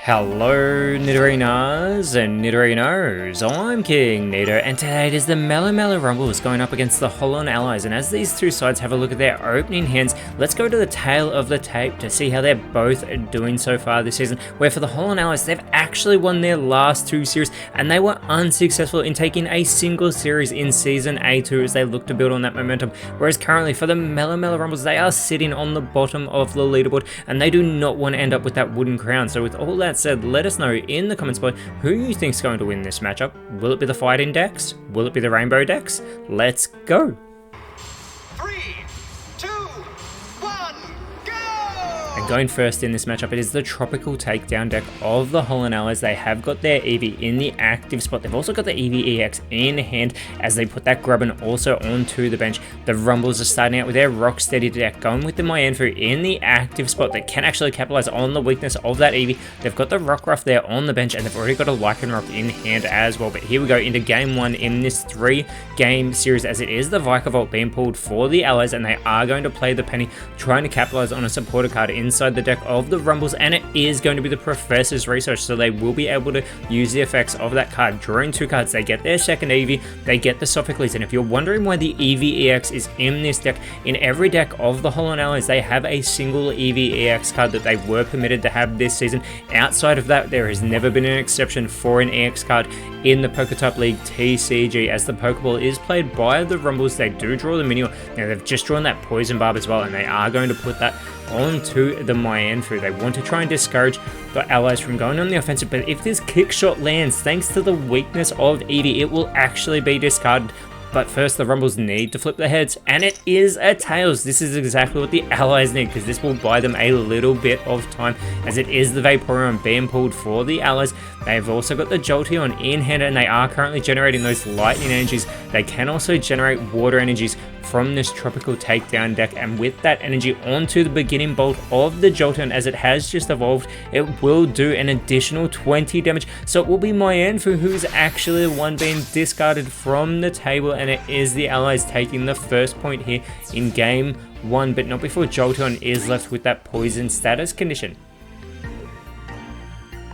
Hello Nidorinas and Nidorinos, I'm KingNido and today it is the Melemele Rumbles going up against the Holon Allies, and as these two sides have a look at their opening hands, let's go to the tail of the tape to see how they're both doing so far this season, where for the Holon Allies they've actually won their last two series and they were unsuccessful in taking a single series in Season A2 as they look to build on that momentum, whereas currently for the Melemele Rumbles they are sitting on the bottom of the leaderboard and they do not want to end up with that wooden crown. So with all that said, let us know in the comments below who you think is going to win this matchup. Will it be the fighting decks? Will it be the rainbow decks? Let's go! 3, 2, 1, go! And going first in this matchup, it is the Tropical Takedown deck of the Holon Allies. They have got their Eevee in the active spot. They've also got the Eevee EX in hand as they put that Grubbin also onto the bench. The Rumbles are starting out with their Rocksteady deck, going with the Mianfu in the active spot that can actually capitalize on the weakness of that Eevee. They've got the Rockruff there on the bench and they've already got a Lycanroc in hand as well. But here we go into game one in this 3-game series, as it is the Vikavolt being pulled for the Allies, and they are going to play the Penny, trying to capitalize on a supporter card inside the deck of the Rumbles, and it is going to be the Professor's Research, so they will be able to use the effects of that card. Drawing two cards, they get their second Eevee, they get the Sophocles, and if you're wondering why the Eevee EX is in this deck, in every deck of the Holon Allies they have a single Eevee EX card that they were permitted to have this season. Outside of that, there has never been an exception for an EX card in the PokeType League TCG. As the Pokeball is played by the Rumbles, they do draw the Minior. Now they've just drawn that Poison Barb as well, and they are going to put that onto the Mianfu. They want to try and discourage the Allies from going on the offensive, but if this kick shot lands, thanks to the weakness of Eevee, it will actually be discarded. But first, the Rumbles need to flip their heads, and it is a Tails. This is exactly what the Allies need, because this will buy them a little bit of time, as it is the Vaporeon being pulled for the Allies. They've also got the Jolteon in hand, and they are currently generating those lightning energies. They can also generate water energies from this Tropical Takedown deck, and with that energy onto the beginning bolt of the Jolteon, as it has just evolved, it will do an additional 20 damage. So it will be Mianfu who is actually the one being discarded from the table, and it is the Allies taking the first point here in game one, but not before Jolteon is left with that poison status condition.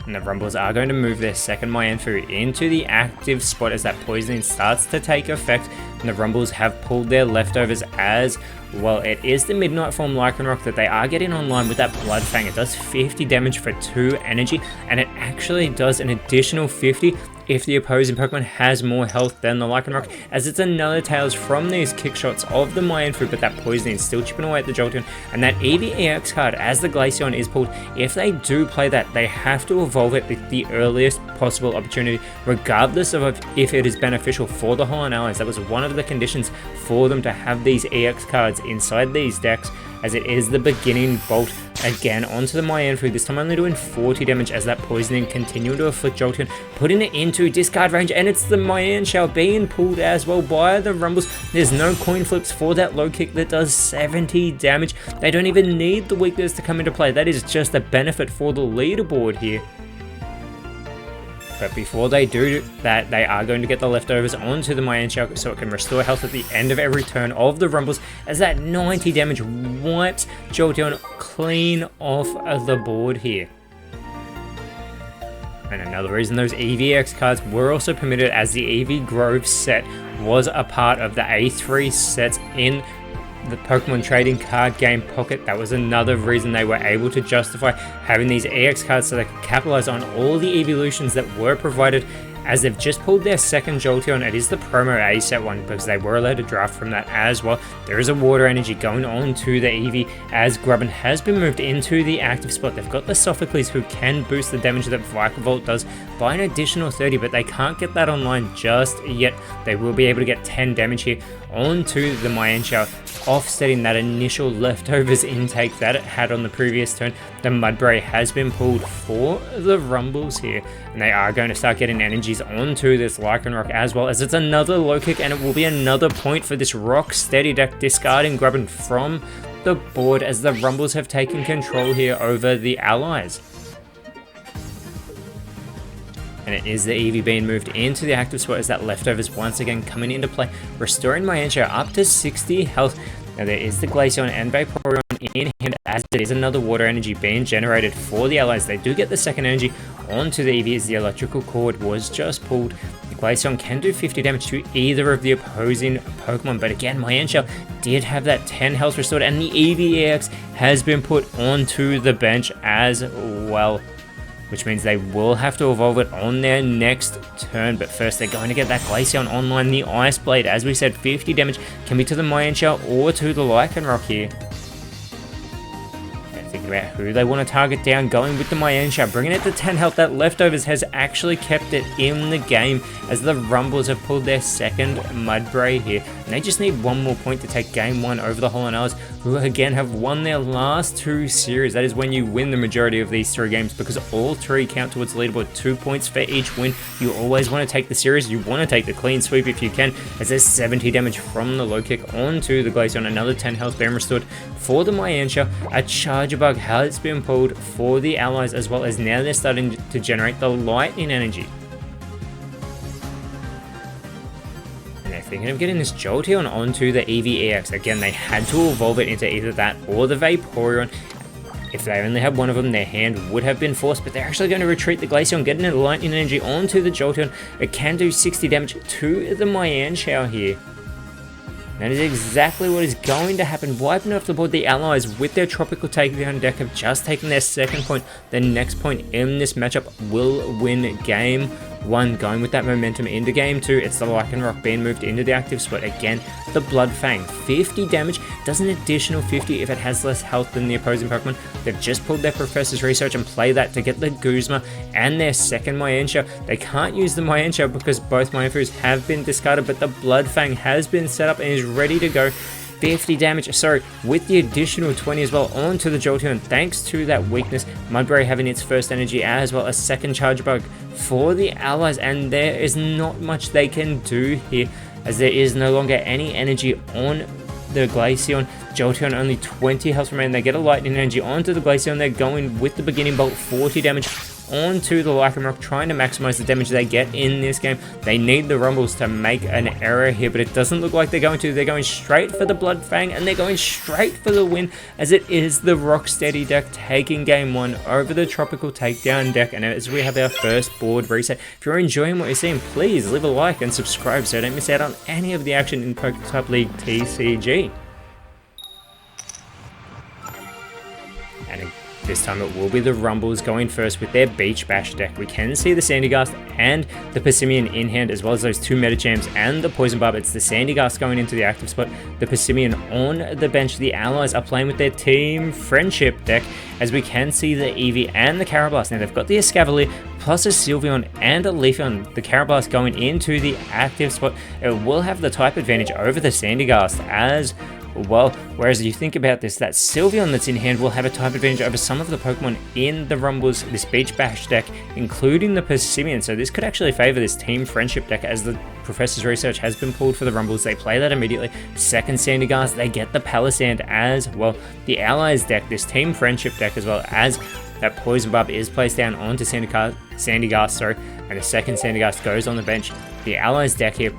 And the Rumbles are going to move their second Mianfu into the active spot as that poisoning starts to take effect, and the Rumbles have pulled their leftovers as well. It is the Midnight Form Lycanroc that they are getting online with that Blood Fang. It does 50 damage for 2 energy, and it actually does an additional 50 if the opposing Pokemon has more health than the Lycanroc, as it's another Tails from these kick shots of the Mianfu, but that poisoning is still chipping away at the Jolteon. And that Eevee EX card, as the Glaceon is pulled, if they do play that, they have to evolve it at the earliest possible opportunity, regardless of if it is beneficial for the Holon Allies. That was one of the conditions for them to have these EX cards inside these decks, as it is the beginning bolt again onto the Mianfu, this time only doing 40 damage as that poisoning continuing to afflict Jolteon, putting it into discard range, and it's the Mianshao being pulled as well by the Rumbles. There's no coin flips for that low kick that does 70 damage. They don't even need the weakness to come into play. That is just a benefit for the leaderboard here. But before they do that, they are going to get the leftovers onto the Mianshao so it can restore health at the end of every turn of the Rumbles, as that 90 damage wipes Jolteon clean off of the board here. And another reason those Eevee X cards were also permitted, as the Eevee Grove set was a part of the A3 sets in the Pokemon trading card game Pocket. That was another reason they were able to justify having these EX cards, so they could capitalize on all the evolutions that were provided, as they've just pulled their second Jolteon. It is the promo A set one, because they were allowed to draft from that as well. There is a water energy going on to the Eevee, as Grubbin has been moved into the active spot. They've got the Sophocles who can boost the damage that Vikavolt does by an additional 30, but they can't get that online just yet. They will be able to get 10 damage here onto the Mianshao, offsetting that initial leftovers intake that it had on the previous turn. The Mudbray has been pulled for the Rumbles here, and they are going to start getting energies onto this Lycanroc as well, as it's another low kick, and it will be another point for this Rocksteady deck, discarding Grubbin from the board, as the Rumbles have taken control here over the Allies. And it is the Eevee being moved into the active spot, as that leftovers once again coming into play, restoring Mianshao up to 60 health. Now there is the Glaceon and Vaporeon in hand, as it is another water energy being generated for the allies. They do get the second energy onto the Eevee as the electrical cord was just pulled. The Glaceon can do 50 damage to either of the opposing Pokemon, but again, Mienshao did have that 10 health restored, and the Eevee EX has been put onto the bench as well, which means they will have to evolve it on their next turn. But first, they're going to get that Glaceon online. The Ice Blade, as we said, 50 damage can be to the Mienshao or to the Lycanroc here. Thinking about who they want to target down, going with the Mienshao, bringing it to 10 health. That leftovers has actually kept it in the game as the Rumbles have pulled their second Mudbray here. And they just need one more point to take game 1 over the Holon Allies, who again have won their last 2 series. That is when you win the majority of these 3 games, because all 3 count towards the leaderboard, 2 points for each win. You always want to take the series, you want to take the clean sweep if you can, as there's 70 damage from the low kick onto the Glaceon. Another 10 health being restored for the Mienshao. A Charger Bug has been pulled for the allies, as well as now they're starting to generate the lightning energy. And they're thinking of getting this Jolteon onto the Eevee EX. Again, they had to evolve it into either that or the Vaporeon. If they only had one of them, their hand would have been forced, but they're actually going to retreat the Glaceon, getting the lightning energy onto the Jolteon. It can do 60 damage to the Mienshao here. That is exactly what is going to happen. Wiping off the board, the allies with their Tropical Takedown deck have just taken their second point. The next point in this matchup will win game 1. Going with that momentum into game 2, it's the Lycanroc being moved into the active spot. Again, the Blood Fang, 50 damage, does an additional 50 if it has less health than the opposing Pokemon. They've just pulled their Professor's Research and play that to get the Guzma and their second Mienshao. They can't use the Mienshao because both Mienfoos have been discarded, but the Blood Fang has been set up and is ready to go. 50 damage, sorry, with the additional 20 as well onto the Jolteon, thanks to that weakness. Mudbray having its first energy, as well as second Charge Bug for the allies, and there is not much they can do here, as there is no longer any energy on the Glaceon. Jolteon only 20 health remaining. They get a lightning energy onto the Glaceon. They're going with the beginning bolt, 40 damage onto the Lycanroc, trying to maximize the damage they get in this game. They need the Rumbles to make an error here, but it doesn't look like they're going to. They're going straight for the Blood Fang, and they're going straight for the win, as it is the Rocksteady deck taking game 1 over the Tropical Takedown deck. And as we have our first board reset, if you're enjoying what you're seeing, please leave a like and subscribe so you don't miss out on any of the action in PokeType League TCG. And this time it will be the Rumbles going first with their Beach Bash deck. We can see the Sandygast and the Persimmon in hand, as well as those 2 Metachamps and the Poison Barb. It's the Sandygast going into the active spot, the Persimmon on the bench. The allies are playing with their Team Friendship deck, as we can see the Eevee and the Carablast. Now they've got the Escavalier plus a Sylveon and a Leafeon. The Carablast going into the active spot. It will have the type advantage over the Sandygast as well, whereas you think about this, that Sylveon that's in hand will have a type advantage over some of the Pokemon in the Rumbles, this Beach Bash deck, including the Persimmon. So this could actually favor this Team Friendship deck, as the Professor's Research has been pulled for the Rumbles. They play that immediately. Second Sandygast, they get the Palisand as well. The Allies deck, this Team Friendship deck, as well as that Poison Barb is placed down onto Sandygast, and the second Sandygast goes on the bench. The Allies deck here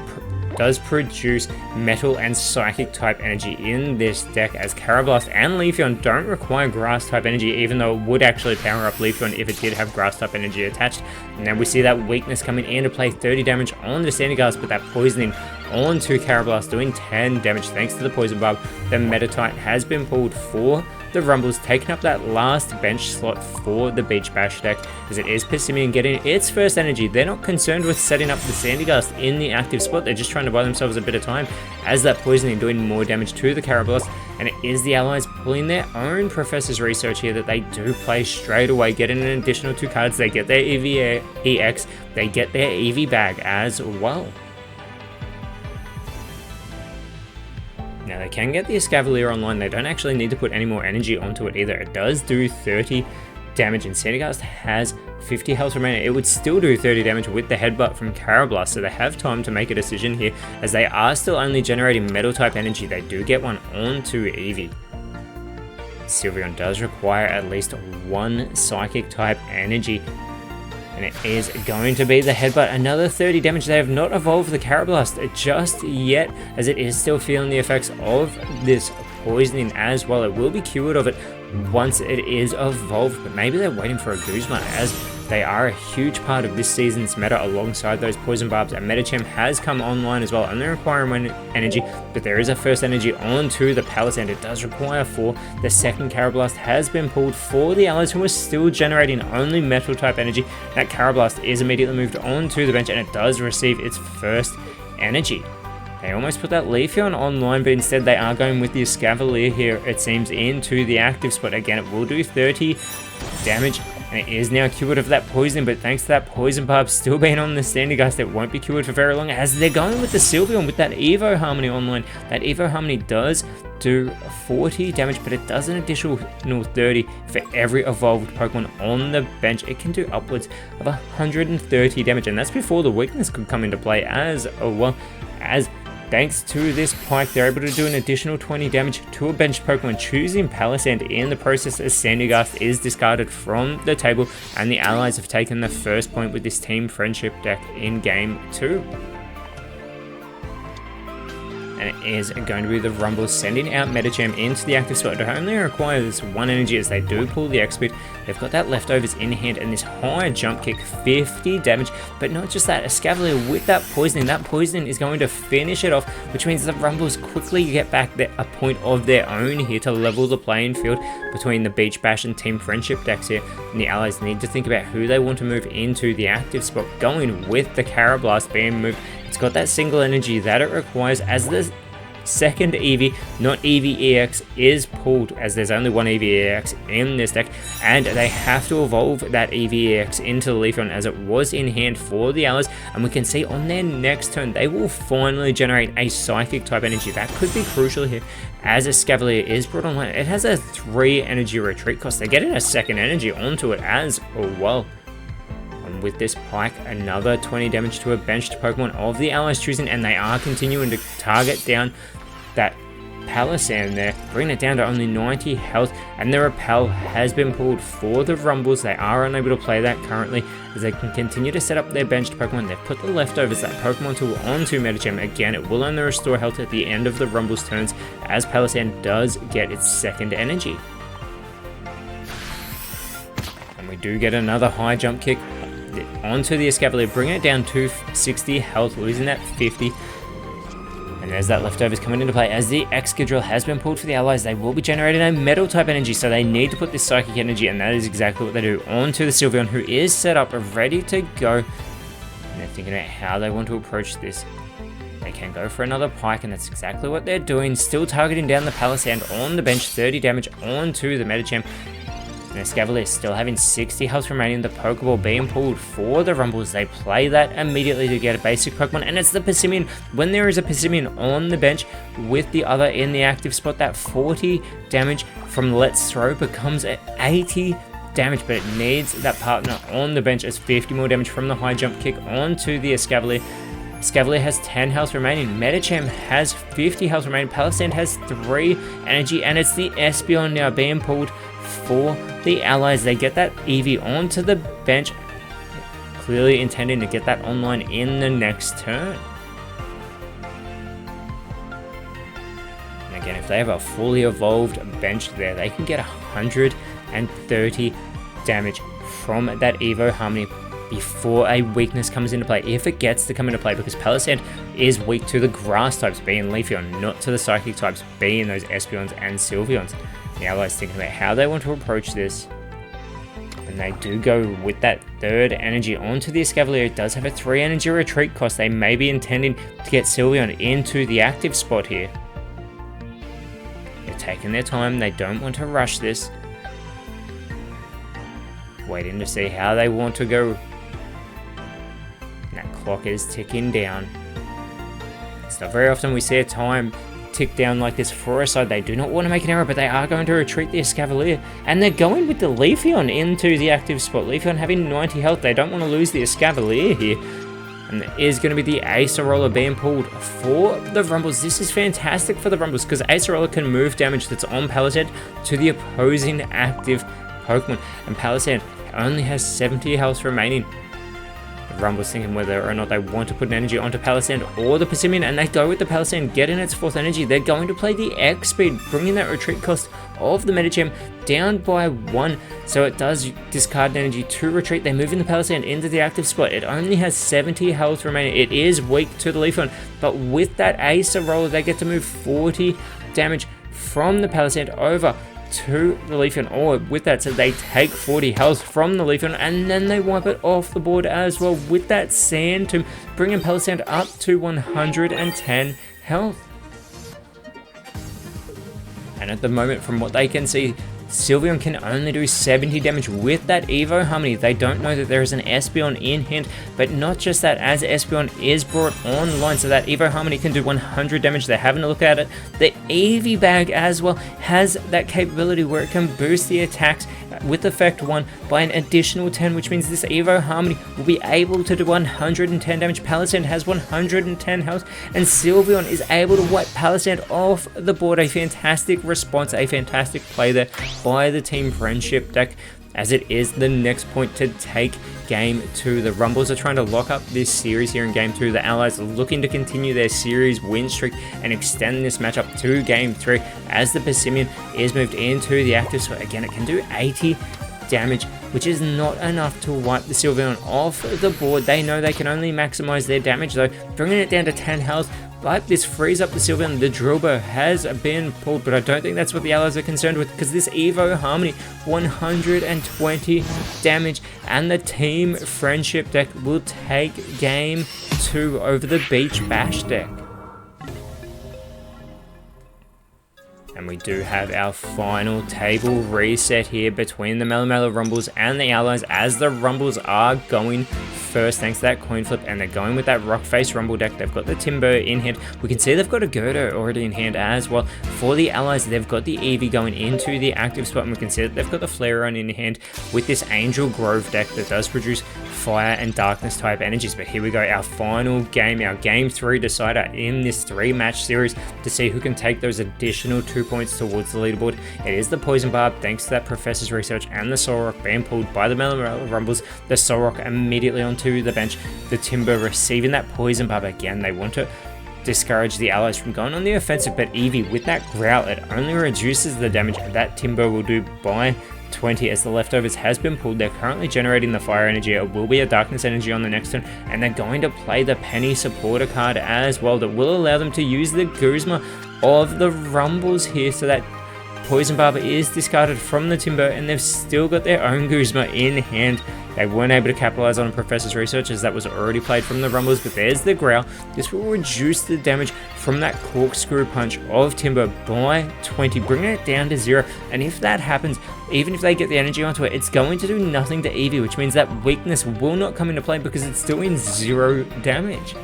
does produce Metal and Psychic type energy in this deck, as Carablast and Leafeon don't require Grass type energy, even though it would actually power up Leafeon if it did have Grass type energy attached. And then we see that weakness coming into play, 30 damage on the Sandygast, but that poisoning onto Carablast doing 10 damage thanks to the Poison Barb. The Metatite has been pulled for the Rumbles, taking up that last bench slot for the Beach Bash deck, as it is Persimmon getting its first energy. They're not concerned with setting up the Sandygast in the active spot, they're just trying to buy themselves a bit of time, as that poisoning doing more damage to the Carablast. And it is the allies pulling their own Professor's Research here that they do play straight away, getting an additional 2 cards. They get their Eevee EX, they get their Eevee bag as well. Now they can get the Escavalier online. They don't actually need to put any more energy onto it either. It does do 30 damage, and Sandygast has 50 health remaining. It would still do 30 damage with the Headbutt from Carablast, so they have time to make a decision here, as they are still only generating Metal type energy. They do get one onto Eevee. Sylveon does require at least 1 Psychic type energy, and it is going to be the Headbutt. Another 30 damage. They have not evolved the Carablast just yet, as it is still feeling the effects of this poisoning as well. It will be cured of it once it is evolved, but maybe they're waiting for a Guzma, as they are a huge part of this season's meta alongside those poison barbs, and Medicham has come online as well, and they require energy, but there is a first energy onto the Palisand. It does require 4. The second Carablast has been pulled for the allies who are still generating only metal type energy. That Carablast is immediately moved onto the bench, and it does receive its first energy. They almost put that Leafeon online, but instead they are going with the Escavalier here, it seems, into the active spot. Again, it will do 30 damage, and it is now cured of that poison, but thanks to that poison barb still being on the Standardgeist, it won't be cured for very long, as they're going with the Sylveon with that Evo Harmony online. That Evo Harmony does do 40 damage, but it does an additional 30 for every evolved Pokemon on the bench. It can do upwards of 130 damage, and that's before the weakness could come into play as well, as thanks to this Pike, they're able to do an additional 20 damage to a benched Pokemon, choosing Palisand in the process as Sandygast is discarded from the table, and the allies have taken the first point with this Team Friendship deck in Game 2. And it is going to be the Rumbles sending out Medicham into the active spot. It only requires 1 energy as they do pull the X-Speed. They've got that leftovers in hand, and this high jump kick, 50 damage. But not just that, Escavalier with that poisoning is going to finish it off, which means the Rumbles quickly get back a point of their own here to level the playing field between the Beach Bash and Team Friendship decks here. And the allies need to think about who they want to move into the active spot, going with the Carablast being moved. It's got that single energy that it requires, as the second Eevee, not Eevee EX, is pulled, as there's only one Eevee EX in this deck, and they have to evolve that Eevee EX into the Leafeon as it was in hand for the allies, and we can see on their next turn they will finally generate a Psychic type energy. That could be crucial here, as Escavalier is brought online. It has a 3 energy retreat cost. They're getting a second energy onto it as well. And with this Pike, another 20 damage to a benched Pokemon of the allies choosing, and they are continuing to target down that Palisand there, bringing it down to only 90 health, and the Repel has been pulled for the Rumbles. They are unable to play that currently, as they can continue to set up their benched Pokemon. They've put the leftovers, that Pokemon tool, onto Medicham. Again, it will only restore health at the end of the Rumbles turns, as Palisand does get its second energy. And we do get another high jump kick onto the Escavalier, bringing it down to 60 health, losing that 50. And there's that leftovers coming into play, as the Excadrill has been pulled for the allies. They will be generating a metal type energy, so they need to put this psychic energy, and that is exactly what they do, onto the Sylveon, who is set up ready to go. And they're thinking about how they want to approach this. They can go for another Pike, and that's exactly what they're doing, still targeting down the Palisand on the bench, 30 damage onto the Medicham. And Escavalier still having 60 health remaining. The Pokeball being pulled for the Rumbles. They play that immediately to get a basic Pokemon, and it's the Persimmon. When there is a Persimmon on the bench with the other in the active spot, that 40 damage from Let's Throw becomes 80 damage, but it needs that partner on the bench, as 50 more damage from the high jump kick onto the Escavalier. Escavalier has 10 health remaining. Medicham has 50 health remaining. Palisand has 3 energy, and it's the Espeon now being pulled for the allies. They get that Eevee onto the bench, clearly intending to get that online in the next turn. And again, if they have a fully evolved bench there, they can get 130 damage from that Evo Harmony before a weakness comes into play, if it gets to come into play, because Palisand is weak to the grass types, being Leafeon, not to the psychic types, being those Espeons and Sylveons. The allies thinking about how they want to approach this, and they do go with that third energy onto the Escavalier. It does have a 3 energy retreat cost. They may be intending to get Sylveon into the active spot here. They're taking their time. They don't want to rush this. Waiting to see how they want to go. And that clock is ticking down. It's not very often we see a time tick down like this for a side. They do not want to make an error, but they are going to retreat the Escavalier, and they're going with the Leafeon into the active spot. Leafeon having 90 health. They don't want to lose the Escavalier here, and there is going to be the Acerola being pulled for the Rumbles. This is fantastic for the Rumbles, because Acerola can move damage that's on Palisand to the opposing active Pokemon, and Palisand only has 70 health remaining. Rumbles thinking whether or not they want to put an energy onto Palisand or the Persimmon, and they go with the Palisand, getting its 4th energy. They're going to play the X speed, bringing that retreat cost of the Metagem down by 1, so it does discard an energy to retreat. They're moving the Palisand into the active spot. It only has 70 health remaining. It is weak to the Leafeon, but with that Acer roller, they get to move 40 damage from the Palisand over to the Leafeon, or with that, so they take 40 health from the Leafeon, and then they wipe it off the board as well with that Sand Tomb, bringing Palisand up to 110 health. And at the moment, from what they can see, Sylveon can only do 70 damage with that Evo Harmony. They don't know that there is an Espeon in hand, but not just that, as Espeon is brought online, so that Evo Harmony can do 100 damage. They're having a look at it. The Eevee bag as well has that capability where it can boost the attacks with effect 1 by an additional 10, which means this Evo Harmony will be able to do 110 damage. Palisand has 110 health, and Sylveon is able to wipe Palisand off the board. A fantastic response, a fantastic play there by the Team Friendship deck, as it is the next point to take Game 2. The Rumbles are trying to lock up this series here in Game 2. The Allies are looking to continue their series win streak and extend this matchup to Game 3, as the Persimmon is moved into the active spot. Again, it can do 80 damage, which is not enough to wipe the Sylveon off the board. They know they can only maximize their damage though, bringing it down to 10 health. But this frees up the Sylveon. The Drillbur has been pulled, but I don't think that's what the Allies are concerned with, because this Evo Harmony, 120 damage, and the Team Friendship deck will take Game 2 over the Beach Bash deck. And we do have our final table reset here between the Melemele Rumbles and the Allies, as the Rumbles are going first thanks to that coin flip, and they're going with that Rock Face Rumble deck. They've got the Timber in hand. We can see they've got a Gerda already in hand as well. For the Allies, they've got the Eevee going into the active spot, and we can see that they've got the Flareon in hand with this Angel Grove deck that does produce fire and darkness type energies. But here we go, our final game, our Game 3 decider in this 3-match series to see who can take those additional 2 points towards the leaderboard. It is the Poison Barb, thanks to that Professor's Research and the Solrock being pulled by the Melemele Rumbles. The Solrock immediately onto the bench, the Timber receiving that Poison Barb. Again, they want to discourage the Allies from going on the offensive, but Eevee with that Growl, it only reduces the damage that Timber will do by 20, as the leftovers has been pulled. They're currently generating the fire energy. It will be a darkness energy on the next turn, and they're going to play the Penny supporter card as well that will allow them to use the Guzma of the Rumbles here, so that Poison Barb is discarded from the Timber, and they've still got their own Guzma in hand. They weren't able to capitalize on Professor's Research, as that was already played from the Rumbles, but there's the Growl. This will reduce the damage from that Corkscrew Punch of Timber by 20, bringing it down to 0. And if that happens, even if they get the energy onto it, it's going to do nothing to Eevee, which means that weakness will not come into play because it's doing 0 damage.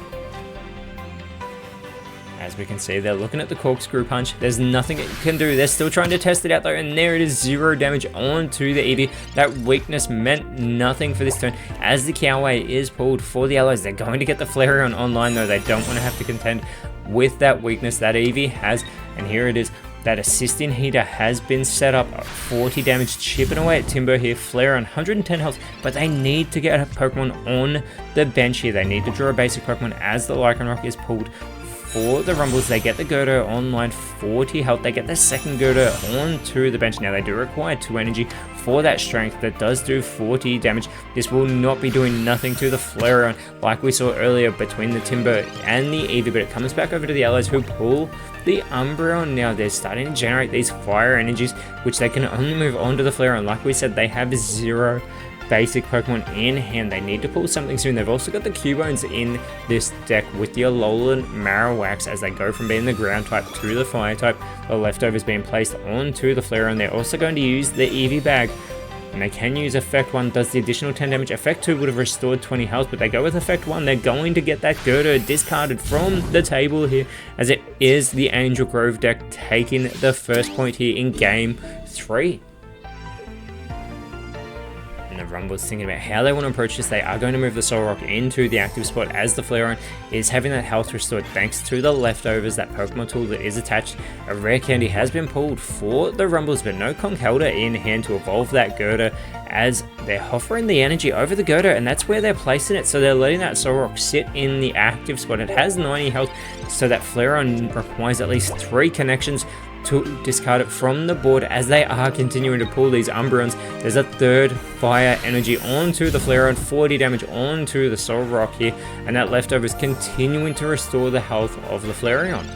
As we can see, they're looking at the Corkscrew Punch. There's nothing it can do. They're still trying to test it out though, and there it is, 0 damage onto the Eevee. That weakness meant nothing for this turn, as the Kiawe is pulled for the Allies. They're going to get the Flareon online though. They don't want to have to contend with that weakness that Eevee has, and here it is. That Assisting Heater has been set up, 40 damage, chipping away at Timber here. Flareon, 110 health, but they need to get a Pokemon on the bench here. They need to draw a basic Pokemon, as the Lycanroc is pulled for the Rumbles. They get the Gerda online, 40 health. They get the second Gerda onto the bench. Now they do require 2 energy for that strength that does do 40 damage. This will not be doing nothing to the Flareon like we saw earlier between the Timber and the Eevee, but it comes back over to the Allies, who pull the Umbreon. Now they're starting to generate these fire energies, which they can only move on to the Flareon. Like we said, they have 0 basic Pokemon in hand. They need to pull something soon. They've also got the Cubones in this deck with the Alolan Marowaks, as they go from being the ground type to the fire type. The leftovers being placed onto the Flareon. They're also going to use the Eevee bag, and they can use Effect 1, does the additional 10 damage. Effect 2 would have restored 20 health, but they go with Effect 1. They're going to get that Gerda discarded from the table here, as it is the Angel Grove deck taking the first point here in Game 3. Rumbles thinking about how they want to approach this. They are going to move the Solrock into the active spot as the Flareon is having that health restored thanks to the leftovers, that Pokemon tool that is attached. A rare candy has been pulled for the Rumbles, but no Conkeldurr in hand to evolve that Girder, as they're hovering the energy over the Girder, and that's where they're placing it. So they're letting that Solrock sit in the active spot. It has 90 health, so that Flareon requires at least 3 connections to discard it from the board as they are continuing to pull these Umbreons. There's a third fire energy onto the Flareon, 40 damage onto the Solrock here, and that leftover is continuing to restore the health of the Flareon.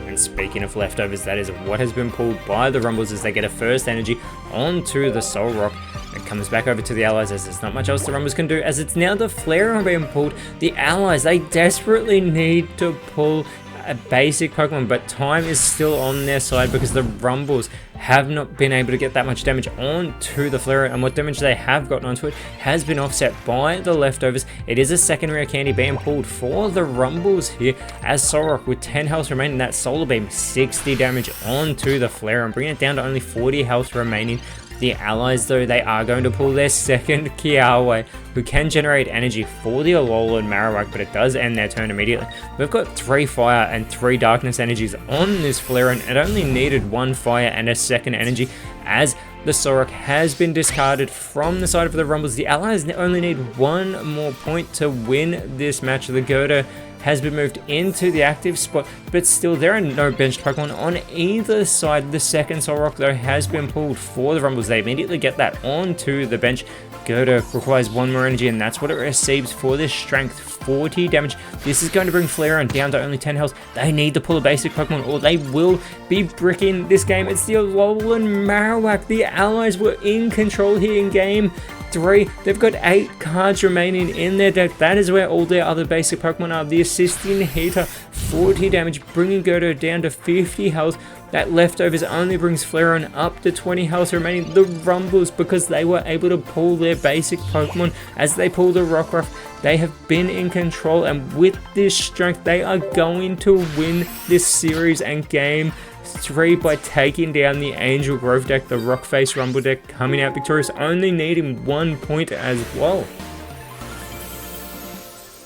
And speaking of leftovers, that is what has been pulled by the Rumbles as they get a first energy onto the Solrock. It comes back over to the Allies as there's not much else the Rumbles can do, as it's now the Flareon being pulled. The Allies, they desperately need to pull a basic Pokemon, but time is still on their side because the Rumbles have not been able to get that much damage onto the Flareon, and what damage they have gotten onto it has been offset by the leftovers. It is a second rare candy being pulled for the Rumbles here, as Solrock with 10 health remaining, that Solar Beam 60 damage onto the Flareon, bringing it down to only 40 health remaining. The Allies, though, they are going to pull their second Kiawe, who can generate energy for the Alolan Marowak, but it does end their turn immediately. We've got 3 fire and 3 darkness energies on this Flareon. It only needed 1 fire and a second energy, as the Solrock has been discarded from the side of the Rumbles. The Allies only need 1 more point to win this match. The Girder has been moved into the active spot, but still there are no benched Pokemon on either side. The second Solrock, though, has been pulled for the Rumbles. They immediately get that onto the bench. Girder requires 1 more energy, and that's what it receives for this strength, 40 damage. This is going to bring Flareon down to only 10 health. They need to pull a basic Pokemon or they will be bricking this game. It's the Alolan Marowak. The Allies were in control here in game 3. They've got 8 cards remaining in their deck. That is where all their other basic Pokemon are. The Assisting Heater, 40 damage, bringing Girder down to 50 health. That leftovers only brings Flareon up to 20 health remaining. The Rumbles, because they were able to pull their basic Pokemon as they pull the Rockruff, they have been in control, and with this strength, they are going to win this series and game 3 by taking down the Angel Grove deck. The Rockface Rumble deck coming out victorious, only needing 1 point as well.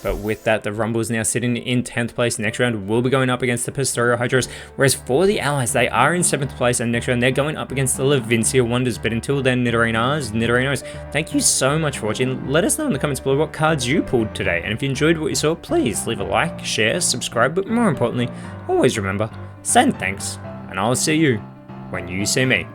But with that, the Rumbles now sitting in 10th place. Next round will be going up against the Pastoria Hydros, whereas for the Allies, they are in 7th place, and next round they're going up against the Levincia Wonders. But until then, Nidorinos, thank you so much for watching. Let us know in the comments below what cards you pulled today, and if you enjoyed what you saw, please leave a like, share, subscribe, but more importantly, always remember, send thanks, and I'll see you when you see me.